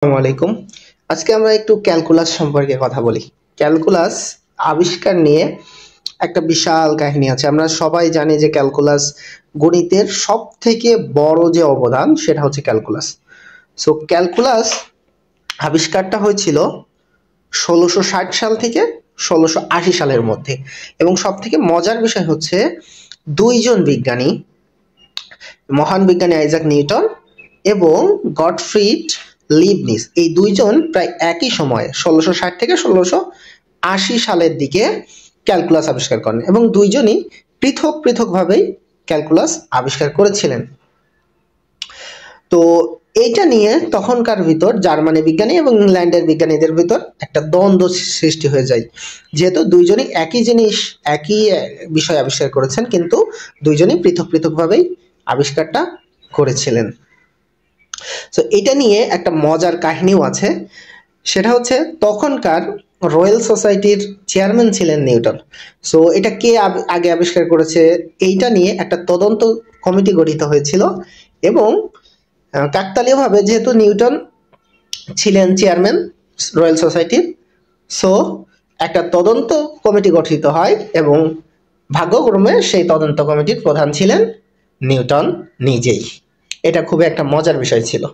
আসসালামু আলাইকুম। আজকে আমরা একটু ক্যালকুলাস সম্পর্কে কথা বলি। ক্যালকুলাস আবিষ্কার নিয়ে একটা বিশাল কাহিনী আছে। আমরা সবাই জানি যে ক্যালকুলাস গণিতের সবথেকে বড় যে অবদান সেটা হচ্ছে ক্যালকুলাস। সো ক্যালকুলাস আবিষ্কারটা হয়েছিল ১৬৬০ সাল থেকে ১৬৮০ সালের মধ্যে, এবং সবথেকে মজার বিষয় হচ্ছে দুইজন বিজ্ঞানী, মহান বিজ্ঞানী আইজাক নিউটন এবং গটফ্রিড লিবনিজ, এই দুইজন প্রায় একই সময়ে ১৬৬০ থেকে ১৬৮০ সালের দিকে ক্যালকুলাস আবিষ্কার করেন, এবং দুইজনই পৃথক পৃথকভাবেই ক্যালকুলাস আবিষ্কার করেছিলেন। তো এইটা নিয়ে তখনকার ভিতর জার্মানি বিজ্ঞানী এবং ইংল্যান্ডের বিজ্ঞানীদের ভিতর একটা দ্বন্দ্ব সৃষ্টি হয়ে যায়, যেহেতু দুইজনই একই জিনিস, একই বিষয় আবিষ্কার করেছেন, কিন্তু দুইজনই পৃথক পৃথকভাবেই আবিষ্কারটা করেছিলেন। সো এটা নিয়ে একটা মজার কাহিনীও আছে। সেটা হচ্ছে তখনকার রয়্যাল সোসাইটির চেয়ারম্যান ছিলেন নিউটন। সো এটা কে আগে আবিষ্কার করেছে এইটা নিয়ে একটা তদন্ত কমিটি গঠিত হয়েছিল, এবং কাকতালীয়ভাবে যেহেতু নিউটন ছিলেন চেয়ারম্যান রয়্যাল সোসাইটির, সো একটা তদন্ত কমিটি গঠিত হয়, এবং ভাগ্যক্রমে সেই তদন্ত কমিটির প্রধান ছিলেন নিউটন নিজেই। এটা খুবই একটা মজার বিষয় ছিল।